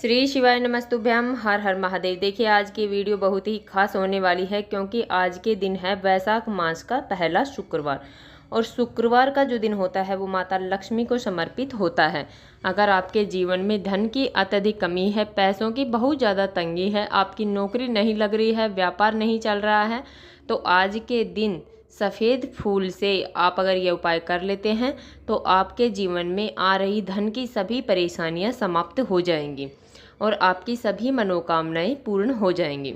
श्री शिवाय नमस्तुभ्यम। हर हर महादेव। देखिए आज की वीडियो बहुत ही खास होने वाली है क्योंकि आज के दिन है वैशाख मास का पहला शुक्रवार और शुक्रवार का जो दिन होता है वो माता लक्ष्मी को समर्पित होता है। अगर आपके जीवन में धन की अत्यधिक कमी है, पैसों की बहुत ज़्यादा तंगी है, आपकी नौकरी नहीं लग रही है, व्यापार नहीं चल रहा है, तो आज के दिन सफ़ेद फूल से आप अगर ये उपाय कर लेते हैं तो आपके जीवन में आ रही धन की सभी परेशानियां समाप्त हो जाएंगी और आपकी सभी मनोकामनाएं पूर्ण हो जाएंगी।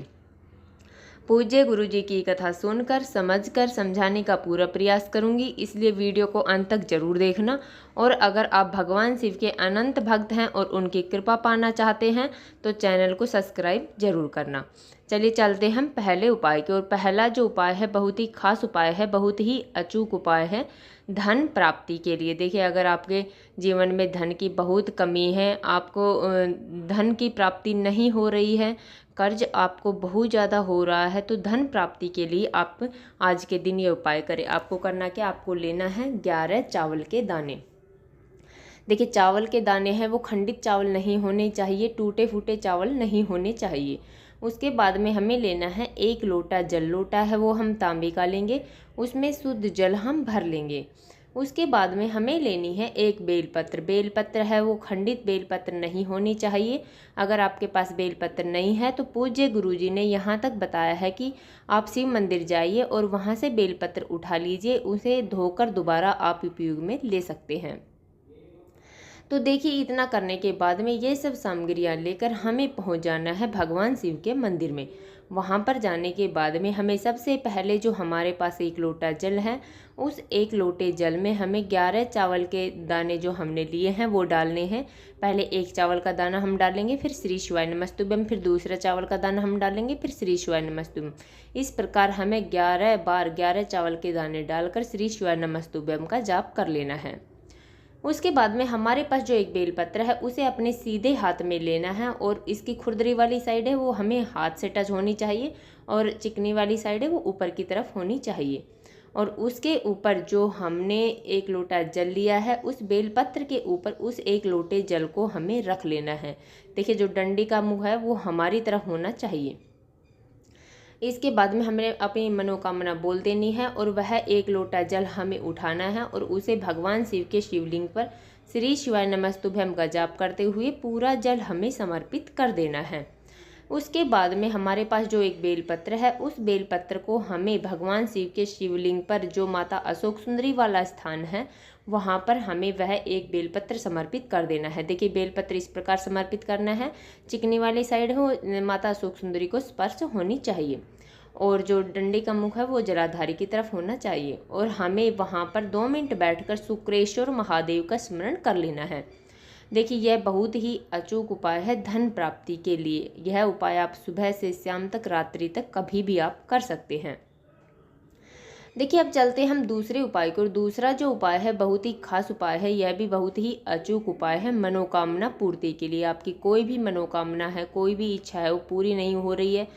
पूज्य गुरु जी की कथा सुनकर समझकर समझाने का पूरा प्रयास करूंगी, इसलिए वीडियो को अंत तक जरूर देखना। और अगर आप भगवान शिव के अनंत भक्त हैं और उनकी कृपा पाना चाहते हैं तो चैनल को सब्सक्राइब जरूर करना। चलिए चलते हम पहले उपाय की ओर। पहला जो उपाय है बहुत ही खास उपाय है, बहुत ही अचूक उपाय है धन प्राप्ति के लिए। देखिए अगर आपके जीवन में धन की बहुत कमी है, आपको धन की प्राप्ति नहीं हो रही है, कर्ज आपको बहुत ज़्यादा हो रहा है, तो धन प्राप्ति के लिए आप आज के दिन ये उपाय करें। आपको करना क्या, आपको लेना है 11 चावल के दाने। देखिए चावल के दाने हैं वो खंडित चावल नहीं होने चाहिए, टूटे फूटे चावल नहीं होने चाहिए। उसके बाद में हमें लेना है 1 लोटा जल। लोटा है वो हम तांबे का लेंगे, उसमें शुद्ध जल हम भर लेंगे। उसके बाद में हमें लेनी है 1 बेलपत्र। बेलपत्र है वो खंडित बेलपत्र नहीं होनी चाहिए। अगर आपके पास बेलपत्र नहीं है तो पूज्य गुरुजी ने यहाँ तक बताया है कि आप शिव मंदिर जाइए और वहाँ से बेलपत्र उठा लीजिए, उसे धोकर दोबारा आप उपयोग में ले सकते हैं। तो देखिए इतना करने के बाद में ये सब सामग्रियाँ लेकर हमें पहुँच जाना है भगवान शिव के मंदिर में। वहाँ पर जाने के बाद में हमें सबसे पहले जो हमारे पास 1 लोटा जल है, उस 1 लोटे जल में हमें 11 चावल के दाने जो हमने लिए हैं वो डालने हैं। पहले 1 चावल का दाना हम डालेंगे, फिर श्री शिवाय नमस्तुभ्यम, फिर दूसरा चावल का दाना हम डालेंगे, फिर श्री शिवाय नमस्तुभ्यम। इस प्रकार हमें 11 बार 11 चावल के दाने डालकर श्री शिवाय नमस्तुभ्यम का जाप कर लेना है। उसके बाद में हमारे पास जो 1 बेलपत्र है उसे अपने सीधे हाथ में लेना है और इसकी खुरदरी वाली साइड है वो हमें हाथ से टच होनी चाहिए और चिकनी वाली साइड है वो ऊपर की तरफ होनी चाहिए। और उसके ऊपर जो हमने 1 लोटा जल लिया है उस बेलपत्र के ऊपर उस 1 लोटे जल को हमें रख लेना है। देखिए जो डंडी का मुँह है वो हमारी तरफ होना चाहिए। इसके बाद में हमें अपनी मनोकामना बोल देनी है और वह 1 लोटा जल हमें उठाना है और उसे भगवान शिव के शिवलिंग पर श्री शिवाय नमस्तुभ्यम का जाप करते हुए पूरा जल हमें समर्पित कर देना है। उसके बाद में हमारे पास जो 1 बेलपत्र है उस बेलपत्र को हमें भगवान शिव के शिवलिंग पर जो माता अशोक सुंदरी वाला स्थान है वहाँ पर हमें वह 1 बेलपत्र समर्पित कर देना है। देखिए बेलपत्र इस प्रकार समर्पित करना है, चिकनी वाली साइड हो माता अशोक सुंदरी को स्पर्श होनी चाहिए और जो डंडे का मुख है वो जलाधारी की तरफ होना चाहिए। और हमें वहाँ पर 2 मिनट बैठकर शुक्रेश्वर महादेव का स्मरण कर लेना है। देखिए यह बहुत ही अचूक उपाय है धन प्राप्ति के लिए। यह उपाय आप सुबह से शाम तक, रात्रि तक कभी भी आप कर सकते हैं। देखिए अब चलते हम दूसरे उपाय को। दूसरा जो उपाय है बहुत ही खास उपाय है, यह भी बहुत ही अचूक उपाय है मनोकामना पूर्ति के लिए। आपकी कोई भी मनोकामना है, कोई भी इच्छा है वो पूरी नहीं हो रही है,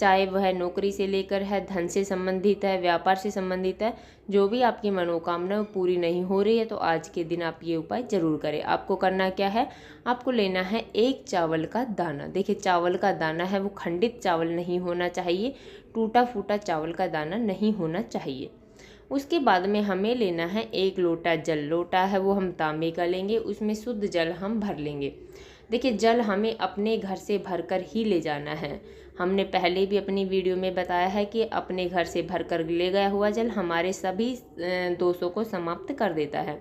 चाहे वह नौकरी से लेकर है, धन से संबंधित है, व्यापार से संबंधित है, जो भी आपकी मनोकामना वो पूरी नहीं हो रही है तो आज के दिन आप ये उपाय जरूर करें। आपको करना क्या है, आपको लेना है 1 चावल का दाना। देखिए चावल का दाना है वो खंडित चावल नहीं होना चाहिए, टूटा फूटा चावल का दाना नहीं होना चाहिए। उसके बाद में हमें लेना है 1 लोटा जल। लोटा है वो हम तांबे का लेंगे, उसमें शुद्ध जल हम भर लेंगे। देखिए जल हमें अपने घर से भरकर ही ले जाना है। हमने पहले भी अपनी वीडियो में बताया है कि अपने घर से भरकर ले गया हुआ जल हमारे सभी दोषों को समाप्त कर देता है।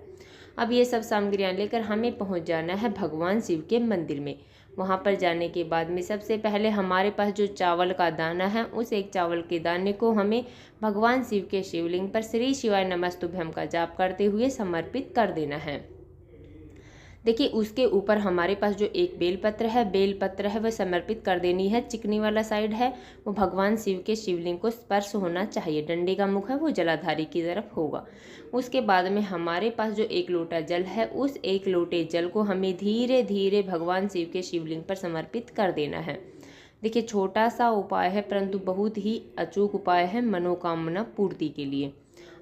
अब ये सब सामग्रियाँ लेकर हमें पहुंच जाना है भगवान शिव के मंदिर में। वहाँ पर जाने के बाद में सबसे पहले हमारे पास जो चावल का दाना है उस 1 चावल के दाने को हमें भगवान शिव के शिवलिंग पर श्री शिवाय नमस्तुभ्यम का जाप करते हुए समर्पित कर देना है। देखिए उसके ऊपर हमारे पास जो 1 बेलपत्र है वह समर्पित कर देनी है। चिकनी वाला साइड है वो भगवान शिव के शिवलिंग को स्पर्श होना चाहिए, डंडे का मुख है वो जलाधारी की तरफ होगा। उसके बाद में हमारे पास जो 1 लोटा जल है उस 1 लोटे जल को हमें धीरे धीरे भगवान शिव के शिवलिंग पर समर्पित कर देना है। देखिए छोटा सा उपाय है परंतु बहुत ही अचूक उपाय है मनोकामना पूर्ति के लिए।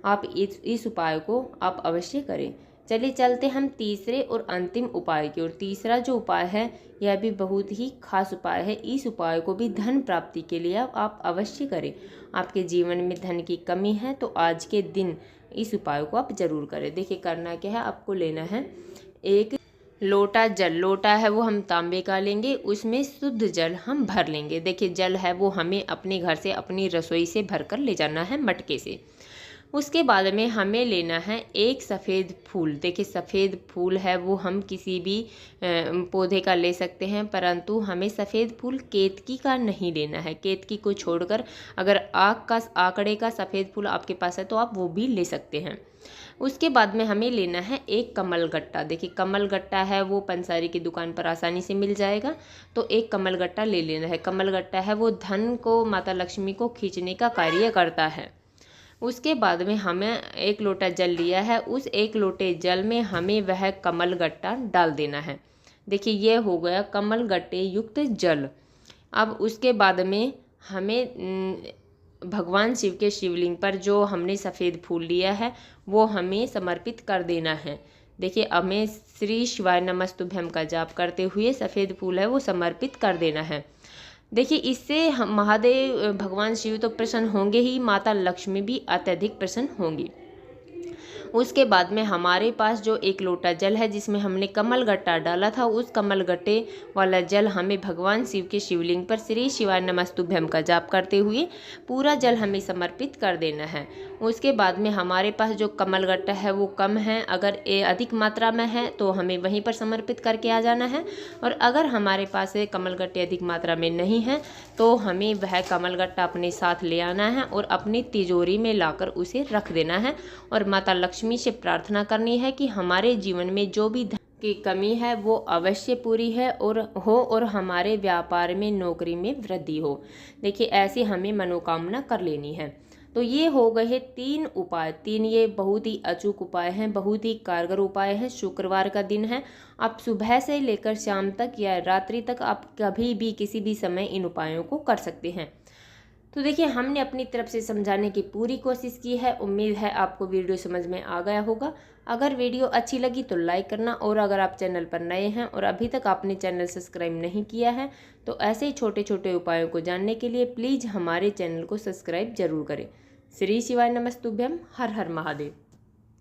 आप इस उपाय को आप अवश्य करें। चलिए चलते हम तीसरे और अंतिम उपाय की ओर। तीसरा जो उपाय है यह भी बहुत ही खास उपाय है। इस उपाय को भी धन प्राप्ति के लिए आप अवश्य करें। आपके जीवन में धन की कमी है तो आज के दिन इस उपाय को आप जरूर करें। देखिए करना क्या है, आपको लेना है एक लोटा जल। लोटा है वो हम तांबे का लेंगे, उसमें शुद्ध जल हम भर लेंगे। देखिए जल है वो हमें अपने घर से अपनी रसोई से भरकर ले जाना है मटके से। उसके बाद में हमें लेना है एक सफ़ेद फूल। देखिए सफ़ेद फूल है वो हम किसी भी पौधे का ले सकते हैं, परंतु हमें सफ़ेद फूल केतकी का नहीं लेना है। केतकी को छोड़कर अगर आकड़े का सफ़ेद फूल आपके पास है तो आप वो भी ले सकते हैं। उसके बाद में हमें लेना है एक कमल गट्टा। देखिए कमल गट्टा है वो पंसारी की दुकान पर आसानी से मिल जाएगा, तो एक कमल गट्टा ले लेना है। कमल गट्टा है वो धन को, माता लक्ष्मी को खींचने का कार्य करता है। उसके बाद में हमें एक लोटा जल लिया है, उस एक लोटे जल में हमें वह कमल गट्टा डाल देना है। देखिए ये हो गया कमल गट्टे युक्त जल। अब उसके बाद में हमें भगवान शिव के शिवलिंग पर जो हमने सफ़ेद फूल लिया है वो हमें समर्पित कर देना है। देखिए हमें श्री शिवाय नमस्तुभ्यम का जाप करते हुए सफ़ेद फूल है वो समर्पित कर देना है। देखिए इससे हम महादेव भगवान शिव तो प्रसन्न होंगे ही, माता लक्ष्मी भी अत्यधिक प्रसन्न होंगी। उसके बाद में हमारे पास जो एक लोटा जल है जिसमें हमने कमल गट्टा डाला था, उस कमल गट्टे वाला जल हमें भगवान शिव के शिवलिंग पर श्री शिवाय नमस्तुभ्यम का जाप करते हुए पूरा जल हमें समर्पित कर देना है। उसके बाद में हमारे पास जो कमल गट्टा है वो कम है, अगर ये अधिक मात्रा में है तो हमें वहीं पर समर्पित करके आ जाना है, और अगर हमारे पास कमल गट्टे अधिक मात्रा में नहीं है तो हमें वह कमल गट्टा अपने साथ ले आना है और अपनी तिजोरी में लाकर उसे रख देना है और माता लक्ष्मी से प्रार्थना करनी है कि हमारे जीवन में जो भी धन की कमी है वो अवश्य पूरी है और हमारे व्यापार में, नौकरी में वृद्धि हो। देखिए ऐसी हमें मनोकामना कर लेनी है। तो ये हो गए हैं 3 उपाय। 3 ये बहुत ही अचूक उपाय हैं, बहुत ही कारगर उपाय हैं। शुक्रवार का दिन है, आप सुबह से लेकर शाम तक या रात्रि तक आप कभी भी किसी भी समय इन उपायों को कर सकते हैं। तो देखिए हमने अपनी तरफ से समझाने की पूरी कोशिश की है। उम्मीद है आपको वीडियो समझ में आ गया होगा। अगर वीडियो अच्छी लगी तो लाइक करना, और अगर आप चैनल पर नए हैं और अभी तक आपने चैनल सब्सक्राइब नहीं किया है तो ऐसे ही छोटे छोटे उपायों को जानने के लिए प्लीज़ हमारे चैनल को सब्सक्राइब जरूर करें। श्री शिवाय नमस्तुभ्यम। हर हर महादेव।